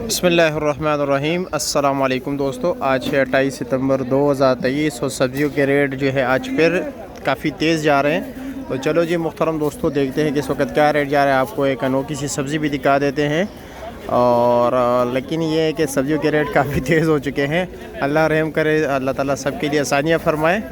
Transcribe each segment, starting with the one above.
बिस्मिल्लाहिर्रहमानिर्रहीम। अस्सलाम वालेकुम दोस्तों, आज है 28 सितंबर 2023 और सब्ज़ियों के रेट जो है आज फिर काफ़ी तेज़ जा रहे हैं। तो चलो जी मुहतरम दोस्तों, देखते हैं कि इस वक्त क्या रेट जा रहा है। आपको एक अनोखी सी सब्ज़ी भी दिखा देते हैं। और लेकिन ये है कि सब्ज़ियों के रेट काफ़ी तेज़ हो चुके हैं। अल्लाह रहम करे, अल्लाह ताला सबके लिए आसानियाँ फ़रमाए।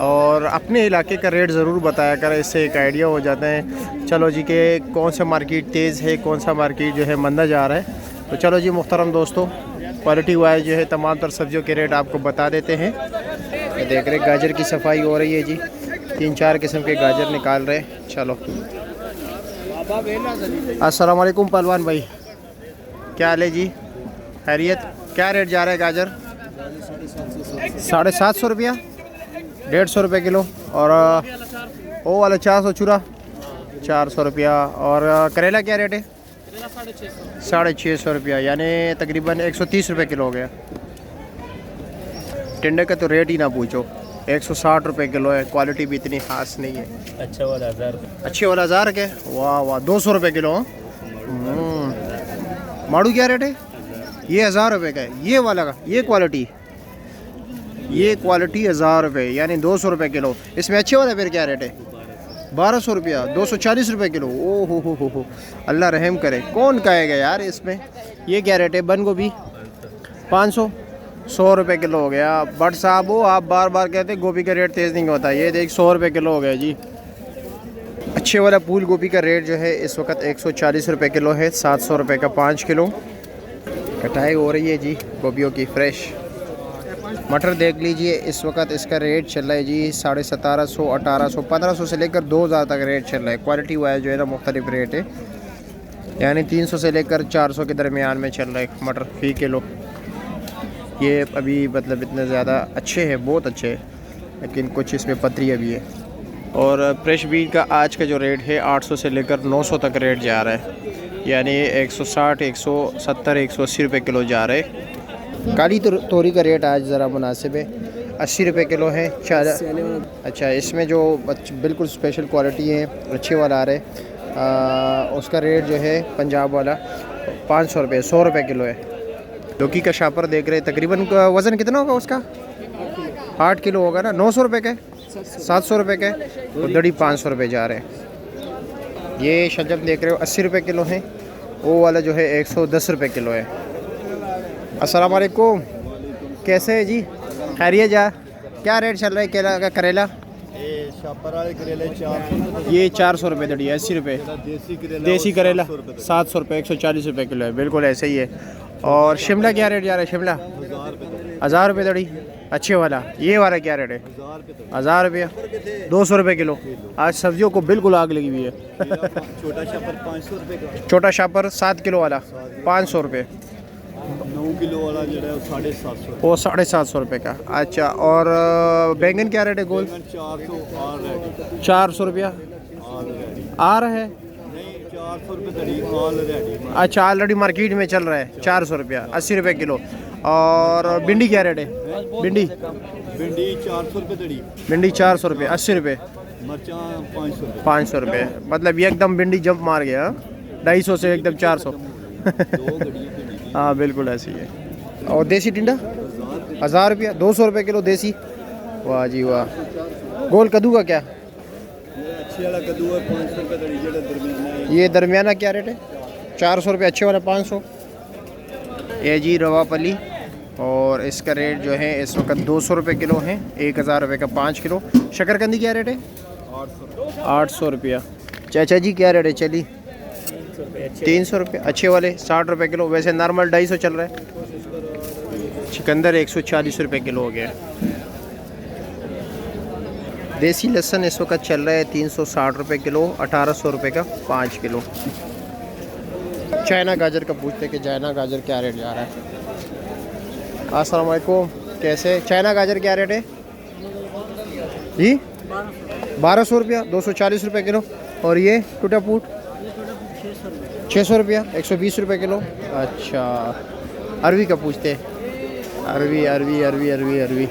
और अपने इलाके का रेट ज़रूर बताया करें, इससे एक आइडिया हो जाता है चलो जी कि कौन सा मार्केट तेज़ है, कौन सा मार्केट जो है मंदा जा रहा है। तो चलो जी मुहतरम दोस्तों, क्वालिटी वाइज जो है तमाम तर सब्जियों के रेट आपको बता देते हैं। ये देख रहे गाजर की सफाई हो रही है जी, 3-4 किस्म के गाजर निकाल रहे हैं। चलो, अस्सलाम वालेकुम पहलवान भाई, क्या हाल है जी, खैरियत? क्या रेट जा रहा है गाजर? 750 रुपया, 150 रुपये किलो। और वो वाला 400 चूरा 400 रुपया। और करेला क्या रेट है? 650 रुपया, यानी तकरीबन 130 रुपये किलो हो गया। टिंडे का तो रेट ही ना पूछो, 160 रुपये किलो है। क्वालिटी भी इतनी खास नहीं है। अच्छा वाला 1000, अच्छे वाला 1000 के, वाह वाह, 200 रुपये किलो। माड़ू क्या रेट है? ये 1000 रुपये का है। ये वाला का ये क्वालिटी 1000 रुपये, यानी 200 रुपये किलो। इसमें अच्छे वाला फिर क्या रेट है? 1200 रुपया, 240 रुपये किलो। ओ हो, अल्लाह रहम करे, कौन कहेगा यार इसमें। ये क्या रेट है? बंद गोभी 500, 100 रुपये किलो हो गया। बट साहब हो, आप बार बार कहते गोभी का रेट तेज़ नहीं होता। ये देख 100 रुपये किलो हो गया जी। अच्छे वाला फूल गोभी का रेट जो है इस वक्त 140 रुपये किलो है, 700 रुपये का 5 किलो। कटाई हो रही है जी गोभियों की फ्रेश। मटर देख लीजिए, इस वक्त इसका रेट चल रहा है जी 1750, 1800, 1500 से लेकर 2000 तक रेट चल रहा है। क्वालिटी वाइज जो है ना मुख्तलिफ रेट है, यानी 300 से लेकर 400 के दरमियान में चल रहा है मटर फी किलो। ये अभी मतलब इतने ज़्यादा अच्छे हैं, बहुत अच्छे हैं, लेकिन कुछ इसमें पत्रियाँ भी है। और फ्रेश बीज का आज का जो रेट है 800 से लेकर 900 तक रेट जा रहा है, यानी 160, 170, 180 रुपये किलो जा रहे हैं। काली तोरी का रेट आज ज़रा मुनासिब है, 80 रुपये किलो है। अच्छा, इसमें जो बिल्कुल स्पेशल क्वालिटी है, अच्छे वाला आ रहे उसका रेट जो है पंजाब वाला 500 रुपये, 100 रुपये किलो है। लौकी का शापर देख रहे, तकरीबन वज़न कितना होगा उसका? 8 किलो होगा ना। 900 रुपये का, 700 रुपये का। तो दड़ी 500 रुपये जा रहे हैं। ये शलजम देख रहे हो 80 रुपये किलो है। वो वाला जो है 110 रुपये किलो है। अस्सलाम वालेकुम, कैसे है जी, खैरियत जा? क्या रेट चल रहा है केला का? करेला ये 400 रुपये दड़ी, 80 रुपये। देसी करेला 700 रुपये, 140 रुपये किलो है, बिल्कुल ऐसे ही है। और शिमला क्या रेट जा रहा है? शिमला 1000 रुपये दड़ी, अच्छे वाला। ये वाला क्या रेट है? 1000 रुपया, 200 रुपये किलो। आज सब्जियों को बिल्कुल आग लगी हुई है। छोटा शापर 500 रुपये का। छोटा शापर 7 किलो वाला 500 रुपये। 9 किलो वाला जो है 750, वो 750 रुपये का। अच्छा, और बैंगन क्या रेट है? गोल 400 रुपया आ रहा है। नहीं, 400 रुपये दड़ी ऑलरेडी। अच्छा, ऑलरेडी मार्केट में चल रहा है 400 रुपया, 80 रुपये किलो। और भिंडी क्या रेट है? भिंडी 400 रुपये दड़ी। भिंडी 400 रुपये, 80 रुपये। मरचा 500 रुपये। 500 रुपये, मतलब ये एकदम भिंडी जंप मार गया। 250 से एकदम 400। हाँ बिल्कुल ऐसी है। और देसी टिंडा 1000 रुपया, 200 रुपये किलो देसी। वाह जी वाह। गोल कद्दू का क्या? अच्छे वाला कद्दू है 500 रुपये दड़ी, जो दरमियाना है। ये दरमियाना क्या रेट है? 400 रुपये, अच्छे वाला 500। ये जी रवापली, और इसका रेट जो है इस वक्त 200 रुपये किलो है, 1000 रुपये का 5 किलो। शकरकंदी क्या रेट है? 800 रुपया। चाचा जी क्या रेट है? चली 300 रुपये, अच्छे वाले 60 रुपये किलो। वैसे नॉर्मल 250 चल रहा है। चिकंदर 140 रुपये किलो हो गया। देसी लहसुन इस वक्त चल रहा है 360 रुपये किलो, 1800 रुपये का 5 किलो। चाइना गाजर का पूछते कि चाइना गाजर क्या रेट जा रहा है। अस्सलाम वालेकुम, कैसे? चाइना गाजर क्या रेट है जी? 1200 रुपया, 240 रुपये किलो। और ये टूटा फूट 600 रुपया, 120 रुपये किलो। अच्छा, अरवी का पूछते हैं। अरवी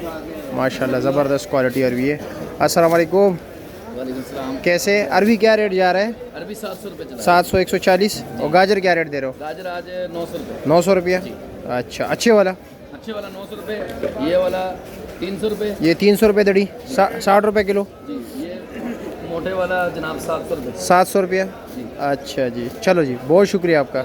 माशाल्लाह ज़बरदस्त क्वालिटी अरवी है। अस्सलाम वालेकुम, वालेकुम सलाम। कैसे अरबी क्या रेट जा रहा है? अरबी 700 रुपये चला। 700 140 और गाजर क्या रेट दे रहे हो? गाजर आज 900 रुपये। 900 रुपया। अच्छा अच्छे वाला? अच्छे वाला 900 रुपये, ये वाला 300 रुपये ये 300 रुपये दड़ी, 60 रुपये किलो। जी। ये मोटे वाला जनाब 700 रुपये। 700 रुपया। जी। अच्छा जी, चलो जी, बहुत शुक्रिया आपका।